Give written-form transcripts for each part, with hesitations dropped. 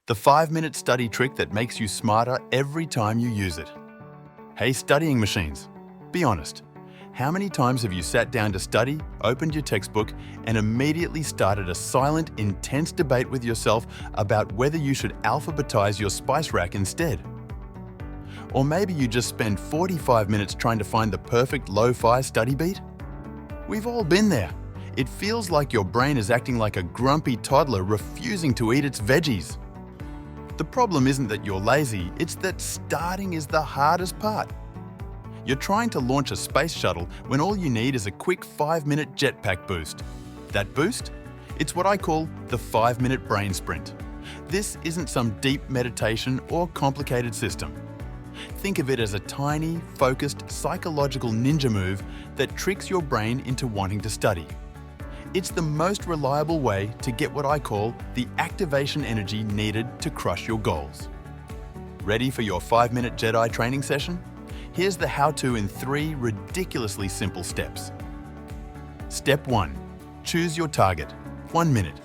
The 5-minute study trick that makes you smarter every time you use it. Hey studying machines, be honest. How many times have you sat down to study, opened your textbook, and immediately started a silent, intense debate with yourself about whether you should alphabetize your spice rack instead? Or maybe you just spend 45 minutes trying to find the perfect lo-fi study beat? We've all been there. It feels like your brain is acting like a grumpy toddler refusing to eat its veggies. The problem isn't that you're lazy, it's that starting is the hardest part. You're trying to launch a space shuttle when all you need is a quick 5-minute jetpack boost. That boost? It's what I call the 5-minute brain sprint. This isn't some deep meditation or complicated system. Think of it as a tiny, focused, psychological ninja move that tricks your brain into wanting to study. It's the most reliable way to get what I call the activation energy needed to crush your goals. Ready for your 5-minute Jedi training session? Here's the how-to in 3 ridiculously simple steps. Step 1. Choose your target. 1 minute.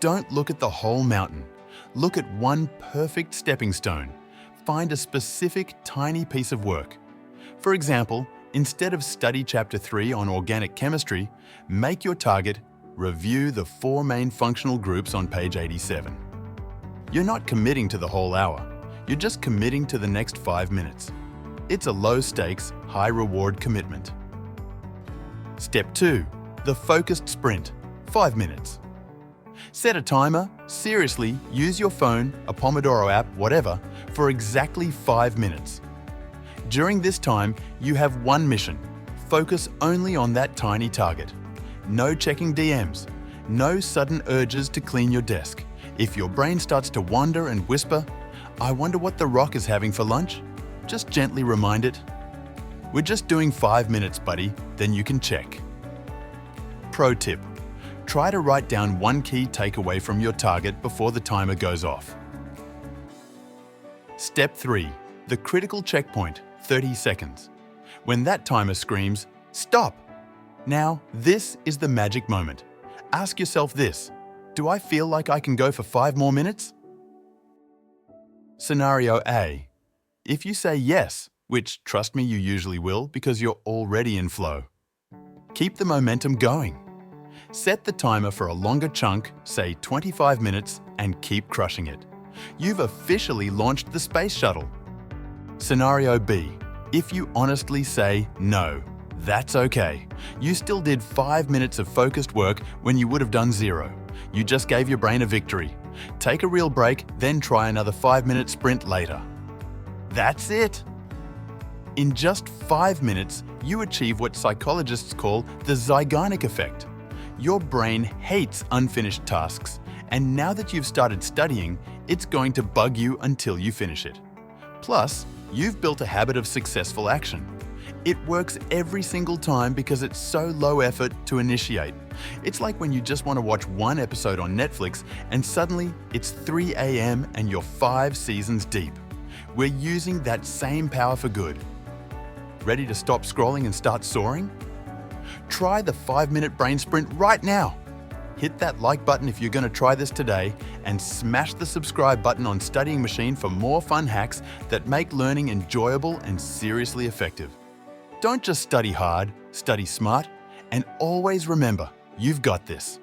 Don't look at the whole mountain. Look at one perfect stepping stone. Find a specific tiny piece of work. For example, instead of study Chapter 3 on organic chemistry, make your target review the 4 main functional groups on page 87. You're not committing to the whole hour. You're just committing to the next 5 minutes. It's a low-stakes, high-reward commitment. Step 2. The focused sprint. 5 minutes. Set a timer, seriously, use your phone, a Pomodoro app, whatever, for exactly 5 minutes. During this time, you have one mission. Focus only on that tiny target. No checking DMs. No sudden urges to clean your desk. If your brain starts to wander and whisper, "I wonder what The Rock is having for lunch," just gently remind it, "We're just doing 5 minutes, buddy, then you can check." Pro tip. Try to write down one key takeaway from your target before the timer goes off. Step 3. The critical checkpoint, 30 seconds. When that timer screams, "Stop!" Now, this is the magic moment. Ask yourself this: do I feel like I can go for 5 more minutes? Scenario A. If you say yes, which trust me you usually will because you're already in flow, keep the momentum going. Set the timer for a longer chunk, say 25 minutes, and keep crushing it. You've officially launched the space shuttle. Scenario B. If you honestly say no, that's okay. You still did 5 minutes of focused work when you would have done 0. You just gave your brain a victory. Take a real break, then try another 5-minute sprint later. That's it! In just 5 minutes, you achieve what psychologists call the Zeigarnik effect. Your brain hates unfinished tasks, and now that you've started studying, it's going to bug you until you finish it. Plus, you've built a habit of successful action. It works every single time because it's so low effort to initiate. It's like when you just want to watch one episode on Netflix and suddenly it's 3 a.m. and you're 5 seasons deep. We're using that same power for good. Ready to stop scrolling and start soaring? Try the 5-minute brain sprint right now. Hit that like button if you're going to try this today, and smash the subscribe button on Studying Machine for more fun hacks that make learning enjoyable and seriously effective. Don't just study hard, study smart, and always remember, you've got this.